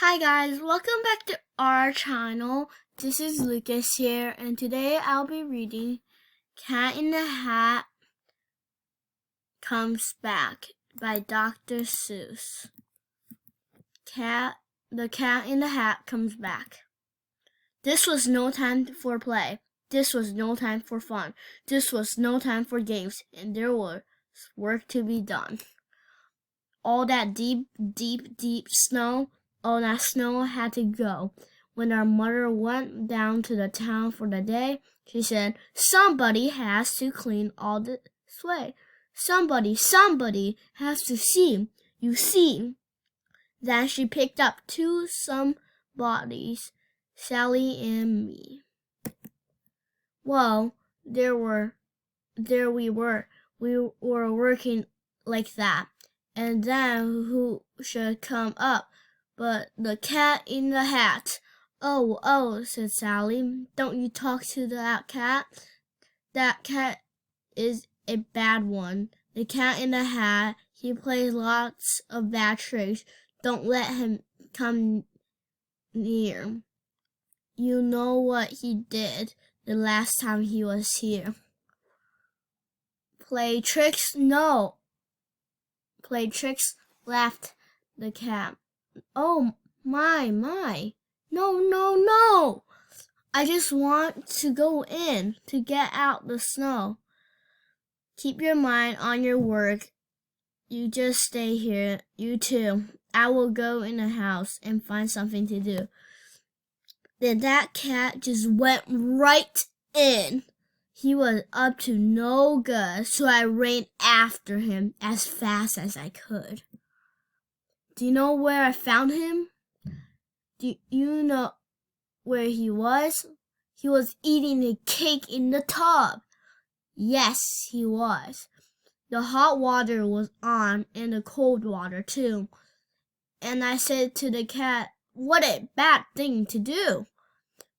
Hi guys, welcome back to our channel. This is Lucas here, and today I'll be reading Cat in the Hat Comes Back by Dr. Seuss. The Cat in the Hat Comes Back. This was no time for play. This was no time for fun. This was no time for games, and there was work to be done. All that deep snow. All that snow had to go. When our mother went down to the town for the day, she said, "Somebody has to clean all this way. Somebody has to see. You see." Then she picked up two somebodies, Sally and me. Well, there we were. We were working like that. And then who should come up but the cat in the hat? Oh, said Sally. Don't you talk to that cat. That cat is a bad one. The cat in the hat, he plays lots of bad tricks. Don't let him come near. You know what he did the last time he was here. Play tricks? No. Play tricks, laughed the cat. Oh, my. No. I just want to go in to get out the snow. Keep your mind on your work. You just stay here. You too. I will go in the house and find something to do. Then that cat just went right in. He was up to no good, so I ran after him as fast as I could. Do you know where I found him? Do you know where he was? He was eating a cake in the tub. Yes, he was. The hot water was on and the cold water too. And I said to the cat, "What a bad thing to do."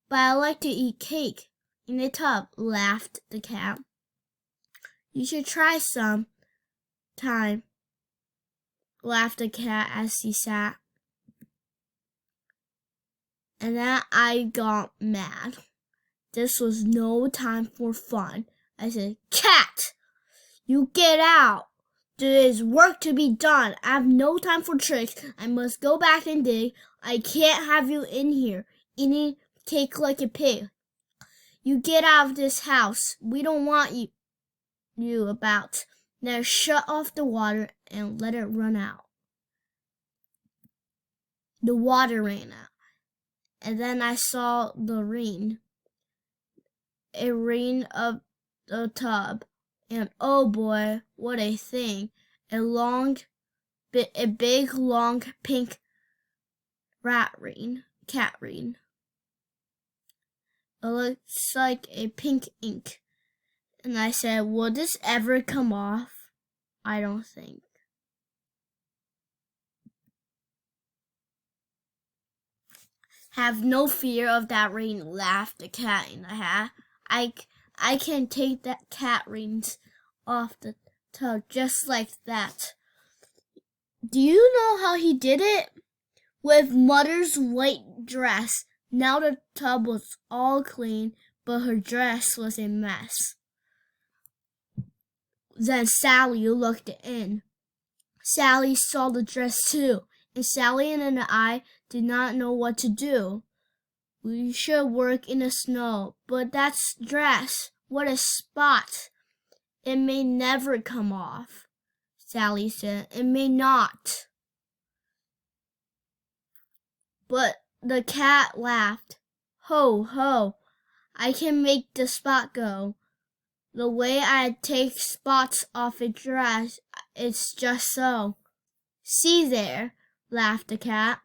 "But I like to eat cake in a tub," laughed the cat. "You should try some time," laughed the cat as he sat. And then I got mad. This was no time for fun. I said, "Cat, you get out. There is work to be done. I have no time for tricks. I must go back and dig. I can't have you in here eating cake like a pig. You get out of this house. We don't want you about. Now shut off the water and let it run out." The water ran out. And then I saw the rain. A rain of the tub. And oh boy, what a thing. A big, long, pink cat rain. It looks like a pink ink. And I said, "Will this ever come off?" I don't think. "Have no fear of that rain," laughed the cat in the hat. I can take that cat rains off the tub just like that. Do you know how he did it? With Mother's white dress. Now the tub was all clean, but her dress was a mess. Then Sally looked in. Sally saw the dress too, and Sally and I did not know what to do. "We should work in the snow, but that's dress. What a spot. It may never come off," Sally said. "It may not." But the cat laughed. Ho, I can make the spot go. The way I take spots off a dress, it's just so. See there, laughed the cat.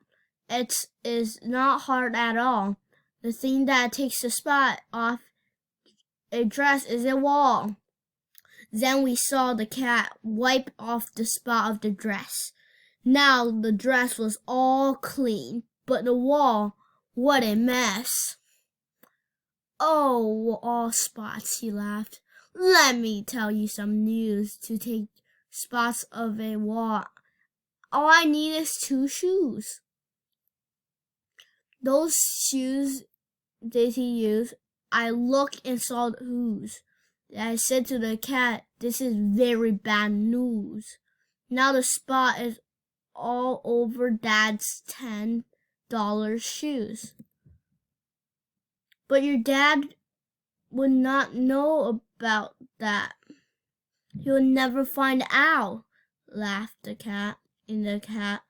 It is not hard at all. The thing that takes the spot off a dress is a wall. Then we saw the cat wipe off the spot of the dress. Now the dress was all clean, but the wall, what a mess. "Oh, all spots," he laughed. "Let me tell you some news to take spots of a wall. All I need is 2 shoes." Those shoes Daisy used, I looked and saw whose. I said to the cat, "This is very bad news." Now the spot is all over Dad's $10 shoes. But your dad would not know about that. He would never find out, laughed the cat. In the cat,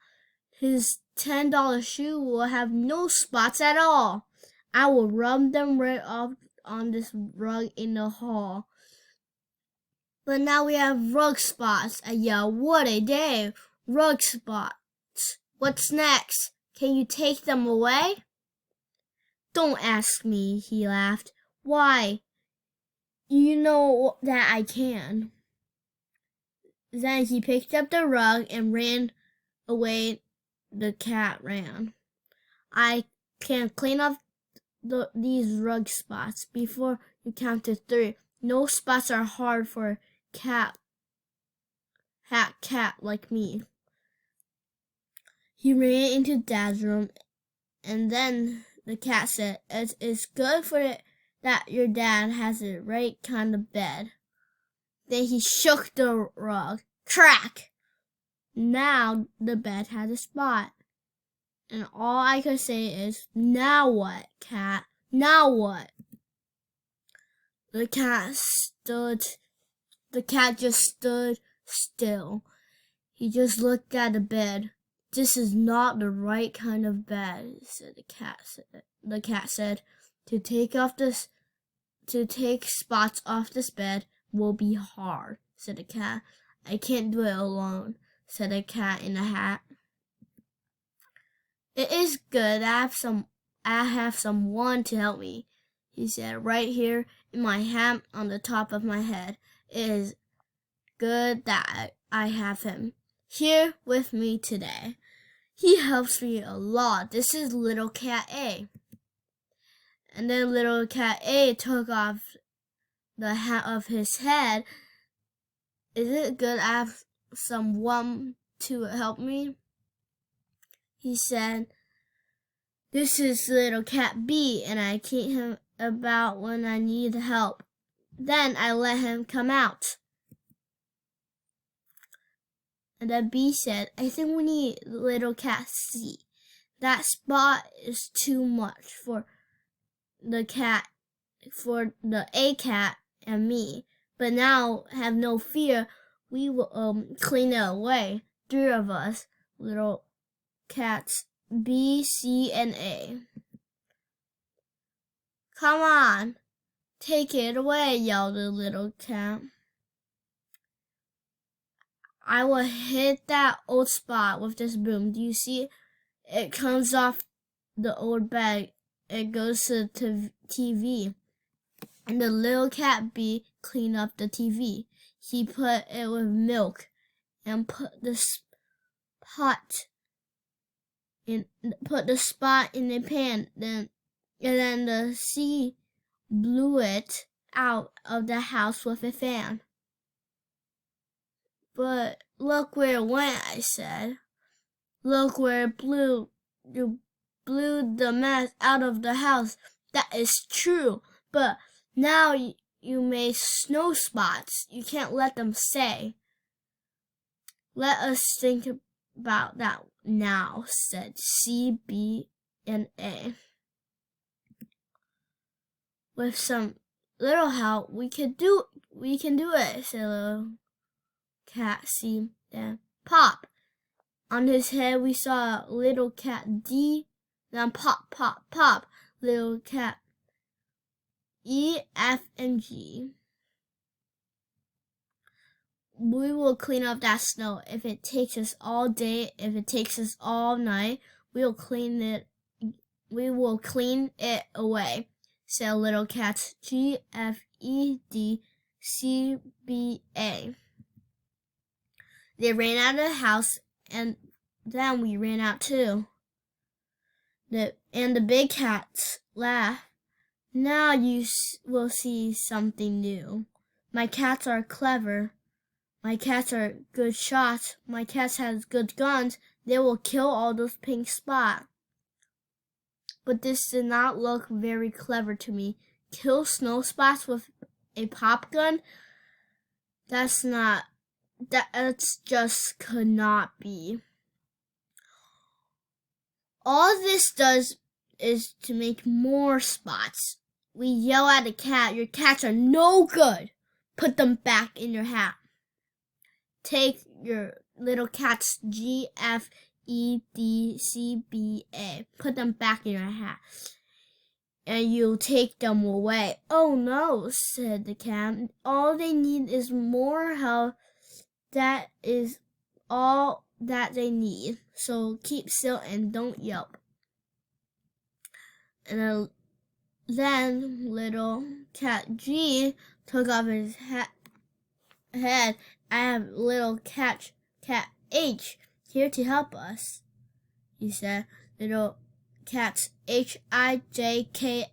his $10 shoe will have no spots at all. I will rub them right off on this rug in the hall. But now we have rug spots. I yelled, "What a day! Rug spots! What's next? Can you take them away?" "Don't ask me," he laughed. "Why? You know that I can." Then he picked up the rug and ran away. The cat ran. "I can clean up these rug spots before you count to 3. No spots are hard for a cat like me." He ran into Dad's room, and then the cat said, "It's good for it that your dad has the right kind of bed." Then he shook the rug. Crack! Now the bed had a spot. And all I could say is, "Now what, cat? Now what?" The cat just stood still. He just looked at the bed. "This is not the right kind of bed," the cat said. To take spots off this bed will be hard," said the cat. "I can't do it alone," said the cat in the hat. "It is good I have someone to help me," he said, "right here in my hat on the top of my head. It is good that I have him here with me today. He helps me a lot. This is little cat A." And then little cat A took off the hat of his head. "Is it good I have someone to help me?" he said. "This is little cat B, and I keep him about when I need help. Then I let him come out." And then B said, "I think we need little cat C. That spot is too much for the A cat and me. But now have no fear, we will clean it away. 3 of us, little cats B, C, and A." "Come on, take it away," yelled the little cat. "I will hit that old spot with this broom. Do you see? It comes off the old bed. It goes to the TV." And the little cat B cleaned up the TV. He put it with milk and put the spot in the pan. Then the C blew it out of the house with a fan. "But look where it went," I said. "Look where it blew. You blew the mess out of the house." "That is true, but now you made snow spots. You can't let them stay." "Let us think about that now," said C, B, and A. "With some little help, we can do it," said little cat C. Then pop! On his head we saw little cat D. Then pop, pop, pop! Little cat E, F, and G. "We will clean up that snow. If it takes us all day, if it takes us all night, we will clean it away," said little cats G, F, E, D, C, B, A. They ran out of the house, and then we ran out too. And the big cats laughed. "Now you will see something new. My cats are clever. My cats are good shots. My cats have good guns. They will kill all those pink spots." but this did not look very clever to me. Kill snow spots with a pop gun? That's just could not be. All this does is to make more spots. We yell at the cat, your cats are no good. Put them back in your hat. Take your little cats GFEDCBA. Put them back in your hat. And you take them away. Oh no, said the cat. All they need is more help. That is all that they need. So keep still and don't yelp. And then little cat G took off his head. I have little cat H here to help us, he said. Little cats HIJKLMM,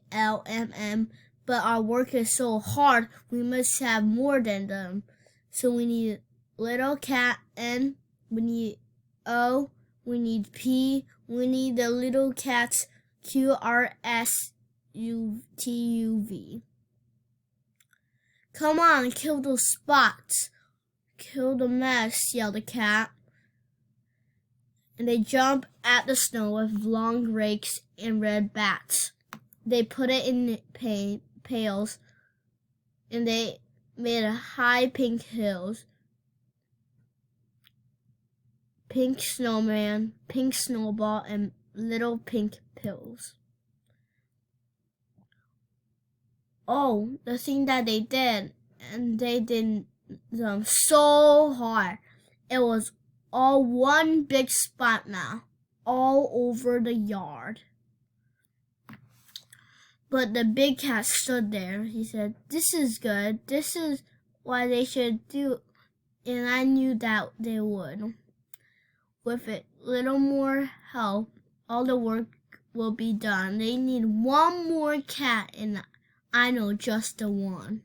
but our work is so hard, we must have more than them. So we need little cat N, we need O, we need P, we need the little cats QRSUTUV. Come on, kill those spots. Kill the mess, yelled the cat. And they jump at the snow with long rakes and red bats. They put it in pails, and they made a high pink hills. Pink snowman, pink snowball, and little pink pills. Oh, the thing that they did, and they did them so hard. It was all one big spot now, all over the yard. But the big cat stood there. He said, "This is good. This is what they should do." And I knew that they would. With a little more help, all the work will be done. They need one more cat, and I know just the one.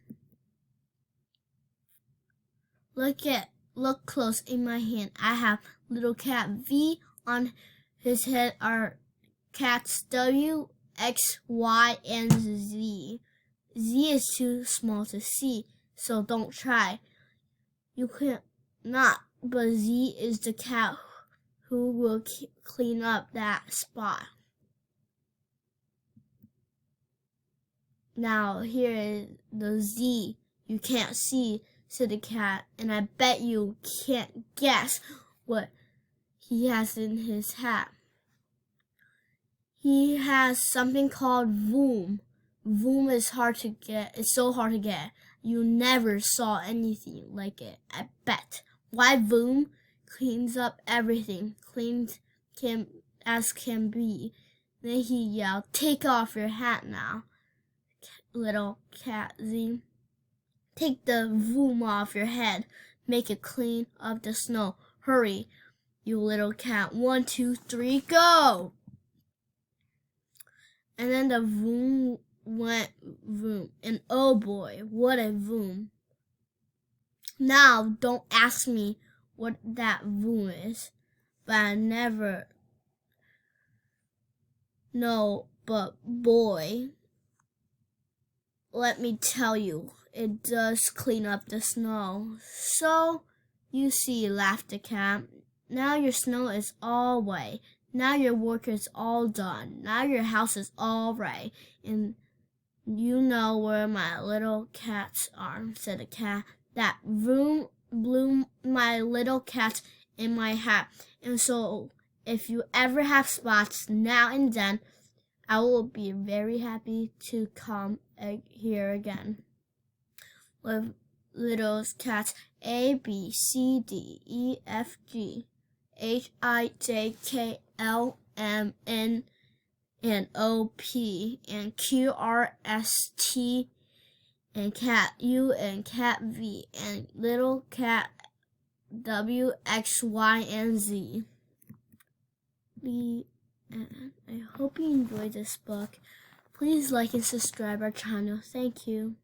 Look close in my hand. I have little cat V. On his head are cats W, X, Y, and Z. Z is too small to see, so don't try. You can't not, but Z is the cat who will clean up that spot. Now here is the Z you can't see, said the cat, and I bet you can't guess what he has in his hat. He has something called Voom. Voom is hard to get. It's so hard to get. You never saw anything like it, I bet. Why Voom cleans up everything, clean as can be. Then he yelled, "Take off your hat now, little cat Z. Take the Voom off your head. Make it clean up the snow. Hurry, you little cat. 1, 2, 3, go!" And then the Voom went Voom. And oh boy, what a Voom. Now, don't ask me what that Voom is, but I never know, but boy, let me tell you, it does clean up the snow. So, you see, laughed the cat, now your snow is all away. Now your work is all done. Now your house is all right. And you know where my little cats are, said the cat. That Voom blew my little cats in my hat. And so, if you ever have spots now and then, I will be very happy to come here again. With little cats A, B, C, D, E, F, G, H, I, J, K, L, M, N, and O, P, and Q, R, S, T, and cat U, and cat V, and little cat W, X, Y, and Z. I hope you enjoyed this book. Please like and subscribe our channel. Thank you.